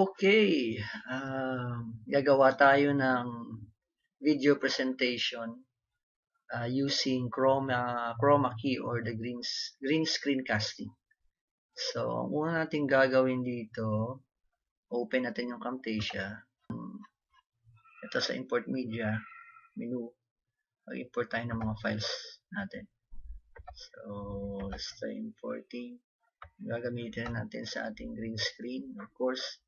Okay, gagawa tayo ng video presentation using chroma key or the green screen casting. So, ang una natin gagawin dito, open natin yung Camtasia. Ito sa import media menu, mag-import tayo ng mga files natin. So, let's try importing. Gagamitin natin sa ating green screen, of course.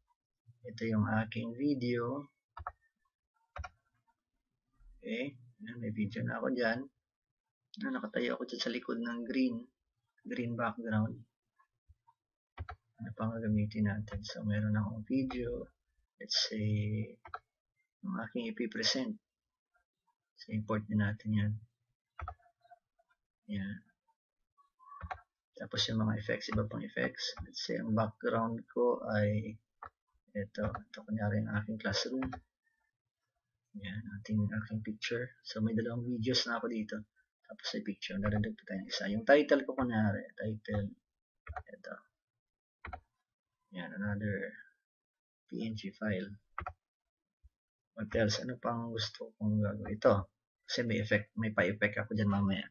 Ito yung aking video. Okay. May video na ako dyan. Nakatayo ako dyan sa likod ng green background. Ano pang gagamitin natin? So, meron akong video. Let's say, yung aking ipipresent. So, import din natin yan. Yan. Tapos yung mga effects, iba pang effects. Let's say, ang background ko ay ito kunyari ang aking classroom. Yan, aking picture. So, may dalawang videos na ako dito. Tapos ay picture. Naragdag pa tayo isa. Yung title ko kunyari. Title. Ito. Yan, another PNG file. What else? Ano pang gusto kong gagawin? Ito. Kasi may effect. May pa-effect ako dyan mamaya.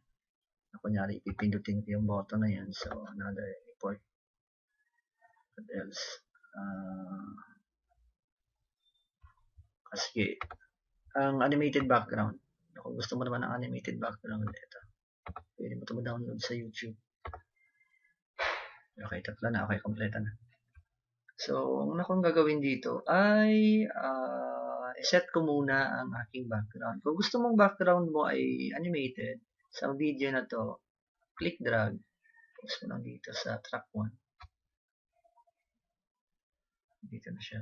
Kunyari, ipipindutin ko yung button na yan. So, another import. What else? Kasi, ang animated background. Kung gusto mo naman ng animated background, ito. Pwede mo ito download sa YouTube. Okay, tatlo na. Okay, kompleto na. So, ang una kong gagawin dito ay set ko muna ang aking background. Kung gusto mong background mo ay animated, sa video na to, click drag. Post mo lang dito sa track 1. Dito na siya.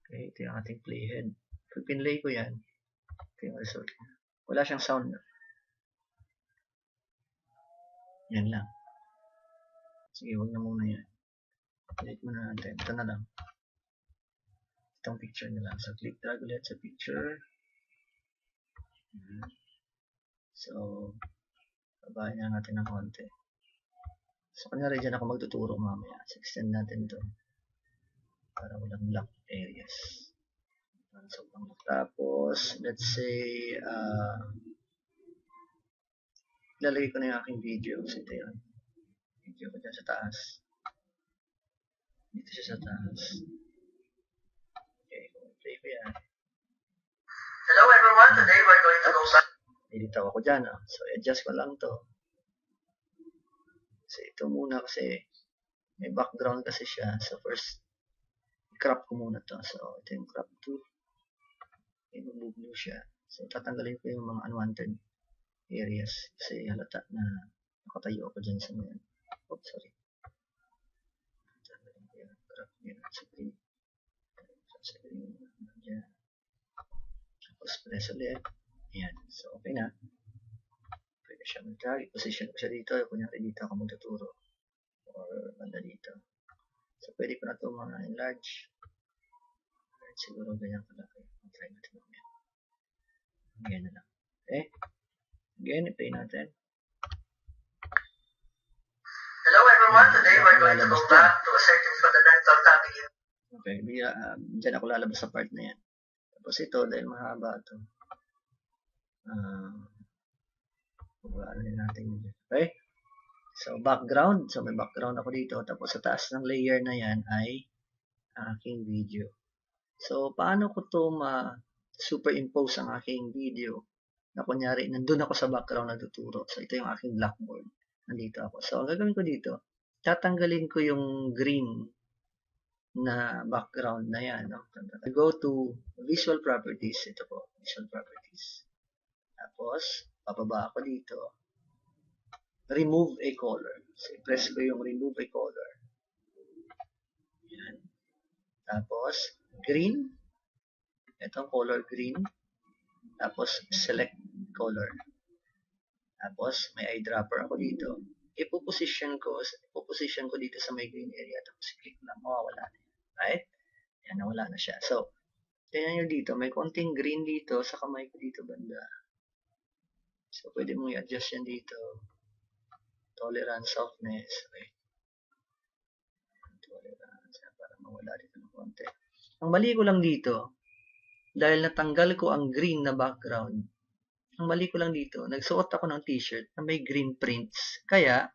Okay, ito yung ating playhead. Pag pinlay ko yan, ito yung result. Wala siyang sound. Yan lang. Sige, huwag na muna yan. Delete muna natin. Ito na lang. Itong picture na lang. So, click drag ulit sa picture. So, babahin na natin ng konti. So, kunyari dyan ako magtuturo mamaya. So, extend natin ito. Para walang black areas. So, tapos, let's say, ilalagay ko na yung aking video. So, ito yun. Video ko dyan sa taas. Dito siya sa taas. Okay, play ko yan. Hello everyone, today we're going to go back. Nilitaw ako dyan. So, adjust ko lang to. So, ito muna kasi may background kasi siya. So, first, crop ko muna to. So, ito yung crop to. Okay, mag-blue siya. So, tatanggalin ko yung mga unwanted areas. Kasi halata na nakatayo ako dyan sa mga. Oops, sorry. Tatanggalin ko yung crop yun. Sa green. Sa green. Dyan. Tapos, press ulit. Ayan. So, okay na. Pwede siya mag-drag. I-position ko siya dito. Kunyari dito ako magtuturo. Or banda dito. So, pwede ko na ito mga enlarge. Siguro ganyan kalaki. Try natin mamaya. Ganyan na lang. Okay. Again, i-play natin. Hello everyone, today we're going to go back to a certain fundamental topic. Okay, dyan ako lalabas sa part na yan. Tapos ito, dahil mahaba ito. Wala rin natin yun. Okay. So, background. So, may background ako dito. Tapos sa taas ng layer na yan ay aking video. So, paano ko to ma-superimpose ang aking video? Na kunyari, nandun ako sa background nagtuturo. So, ito yung aking blackboard. Nandito ako. So, ang gagawin ko dito, tatanggalin ko yung green na background na yan. No? Go to Visual Properties. Ito po, Visual Properties. Tapos, bababa ako dito. Remove a color. So, press ko yung remove a color. Yan. Tapos, green. Itong color green. Tapos, select color. Tapos, may eyedropper ako dito. Ipo-position ko dito sa may green area. Tapos, click lang. Mawawala na yan. Right? Yan, nawala na siya. So, tingnan nyo dito. May konting green dito sa kamay ko dito banda. So, pwede mong i-adjust yan dito. Tolerance, softness. Okay. Tolerance. Para mawala dito ng konti. Ang mali ko lang dito, dahil natanggal ko ang green na background, ang mali ko lang dito, nagsuot ako ng t-shirt na may green prints. Kaya,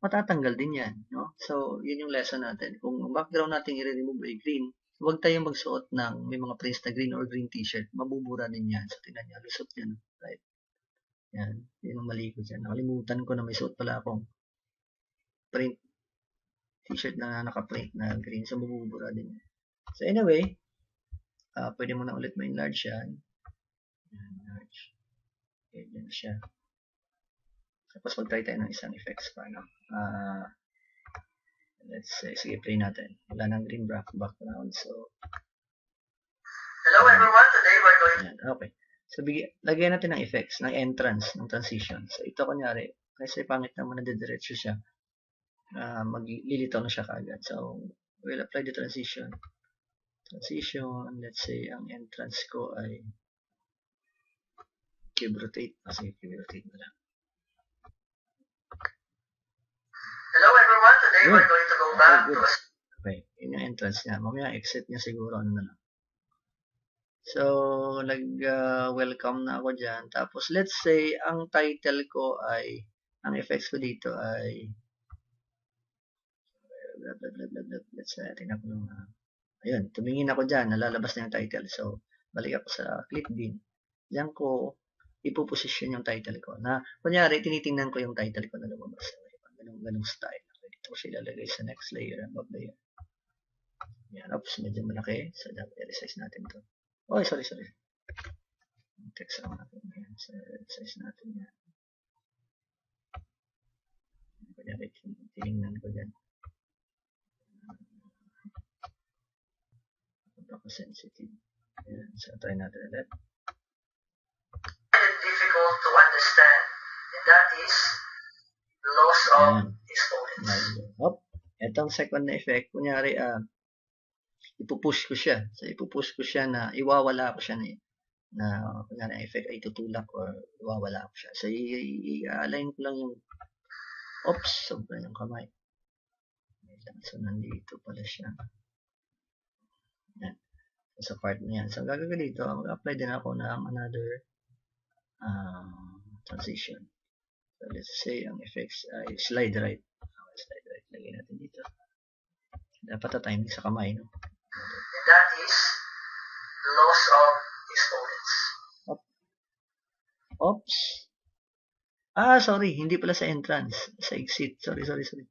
matatanggal din yan. No? So, yun yung lesson natin. Kung ang background natin i-remove ay green, huwag tayong magsuot ng may mga prints na green or green t-shirt. Mabubura din yan. So, tingnan nyo, lusot yan. Right? Yan. Yun yung mali ko dyan. Nakalimutan ko na may suot pala akong print t-shirt na naka-print na green. So, mabubura din yan. So, anyway, pwede mo na ulit ma-enlarge yan. Enlarge. Okay, yan siya. Tapos mag-try tayo ng isang effects pa, no? Let's say, sige, play natin. Wala nang green background, so... Hello everyone, today we're going to... Okay. So, lagyan natin ng effects, ng entrance, ng transition. So, ito kunyari, kasi pangit naman na didiretso siya, maglilitaw na siya kaagad. So, we'll apply the transition. Transition, let's say, ang entrance ko ay cube rotate. Sige, cube rotate na lang. Hello everyone, today we're going to go back to... Okay, yun yung entrance niya. Mamaya exit niya siguro, ano na lang. So, nag-welcome na ako dyan. Tapos, let's say, ang title ko ay, ang effects ko dito ay, blah, blah, blah, blah, blah. Let's say, tingnan ko lang. Ayun, tumingin ako dyan, nalalabas na yung title. So, balik ako sa clip bin. Diyan ko, ipuposition yung title ko. Na, kunyari, tinitingnan ko yung title ko na lumabas. Ganong style. Dito ko siya ilalagay sa next layer, above layer. Yan, oops, medyo malaki. So, dapat i-resize natin to. Oh, sorry. Text lang natin yan. So, resize natin yan. Kunyari, tinignan ko dyan. Sensitive. Yan. So, try natin ulit. Difficult to understand, and that is loss of exponents. Etong second na effect, kunyari, ipupush ko siya. So, ipupush ko siya na iwawala ko siya na kunyari, effect ay tutulak or iwawala ko siya. So, i-align ko lang yung sobra yung kamay. So, nandito pala siya. Yan. Sa part na yan. So, gagawin dito, mag-apply din ako ng another transition. So, let's say, ang effects ay slide right. Slide right. Lagay natin dito. Dapat timing sa kamay, no? And that is loss of exponents. Oops. Sorry. Hindi pala sa entrance. Sa exit. Sorry. Slide right.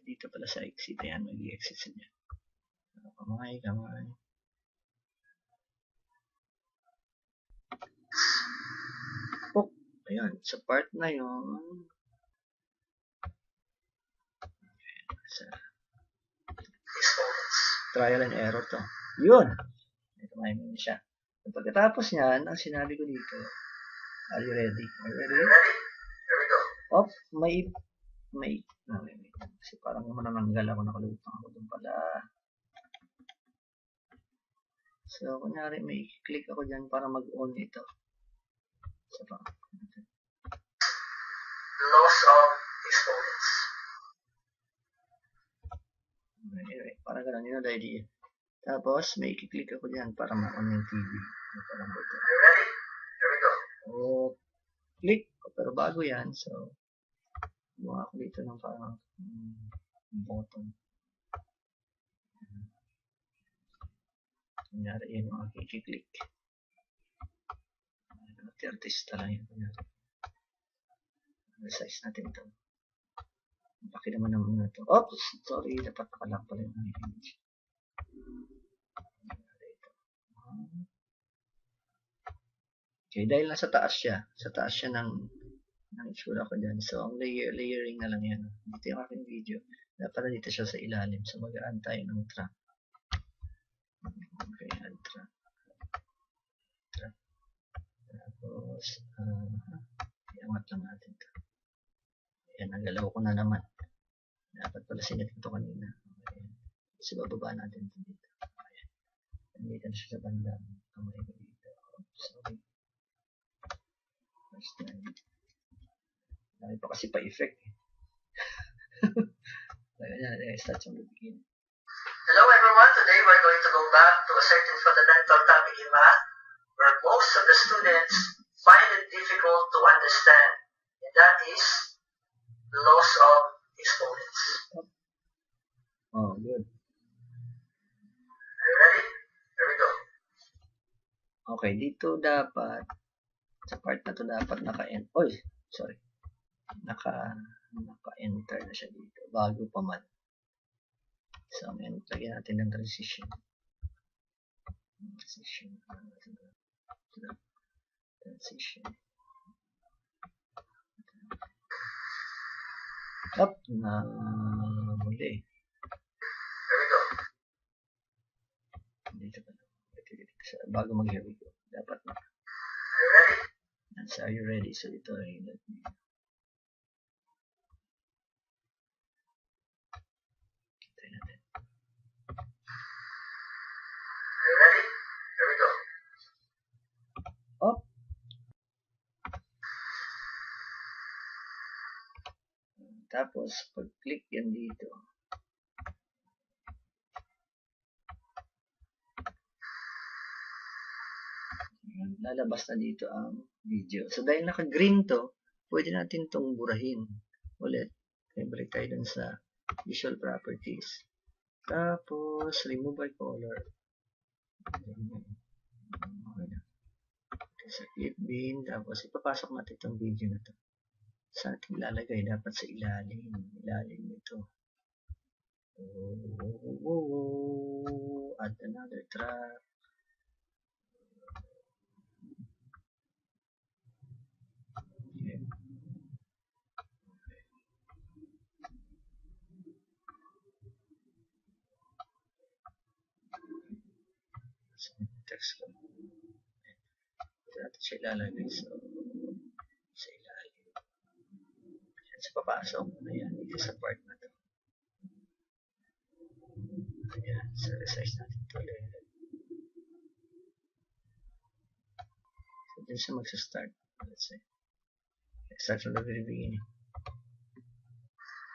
Dito pala sa exit. Ayan, mag-i-exit sa niya. Kamay. Ayan, sa part na yun. Trial and error to. Yun. Tumiming siya. Pagkatapos niyan, ang sinabi ko dito, are you ready? Ready? Here we go. May kasi parang manananggal ako, nakalutang ako dun pala. So, kunyari, may click ako dyan para mag-on ito. So, loss of exponents. Anyway, parang ganun, yun ang idea. Tapos, may i-click ako dyan para ma-on yung TV. Parang Are you ready? Here we go. Click. Pero bago yan, so, gumawa ako dito ng parang button. Kunyari, yun yung aking i-click. Artista lang yun. Resize natin ito. Bakit naman na ito? Oops! Sorry, dapat nakalak pala yung image. Okay, dahil nasa taas siya. Sa taas siya ng itsura ko dyan. So, ang layering na lang yan. Dito yung aking video. Dapat dito siya sa ilalim. So, mag-add tayo ng track. Okay, add track. Tapos, iangat lang natin ito. Ayan, nagalaw ko na naman. Dapat pala sinit ito kanina. Ayan. Kasi bababa natin ito dito. Ayan. Nandito na siya sa bandang. Kamay ko dito. Sorry. First time. Dahil pa kasi pa-effect. Lagyan Start from the beginning. Hello everyone, today we're going to go back to a certain fundamental topic in math where most of the students find it difficult to understand, and that is laws of exponents. Oh, good. Are you ready? Here we go. Okay, dito dapat, sa part na to dapat naka-enter na siya dito, bago pa man. So, lagyan natin ng transition. Up, na muli. Here we go. Dito pa. Bago mag-here we go. Dapat na. Are you ready? Are you ready? So, ito ay Are you ready? Here we go. Up. Tapos, pag-click yan dito, lalabas na dito ang video. So, dahil naka-green to, pwede natin itong burahin. Ulit, balik tayo dun sa visual properties. Tapos, remove by color. Okay na. Sa clip bin, tapos ipapasok natin itong video na to. Saan natin ilalagay? Dapat sa ilalim. Ilalim nito. Add another track. Okay. So, text ko. Ito natin siya ilalagay sa ilalim. Yan sa papasok. Ayan, dito sa part na to. Ayan, so resize natin ito ulit. So, dun siya magsa-start. Let's say. Start from the very beginning.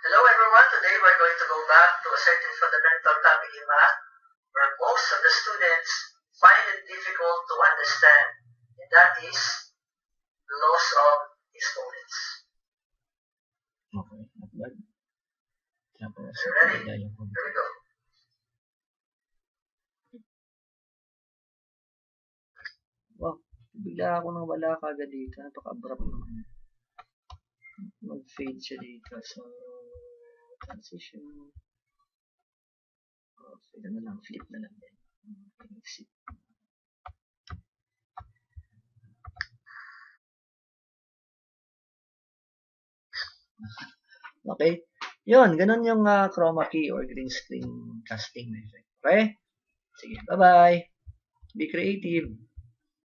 Hello everyone, today we're going to go back to a certain fundamental topic in math where most of the students find it difficult to understand, and that is laws of exponents. Okay, not bad. Tapos, Are you ready? ilagay yung Here we go. Wow, bigla ako nang wala kagad dito. Napaka-abrupt naman. Mag-fade siya dito. So, transition. Oh, fade na lang. Flip na lang din. Exit. Okay. Yun, ganun yung chroma key or green screen casting effect. Okay? Sige, bye-bye. Be creative.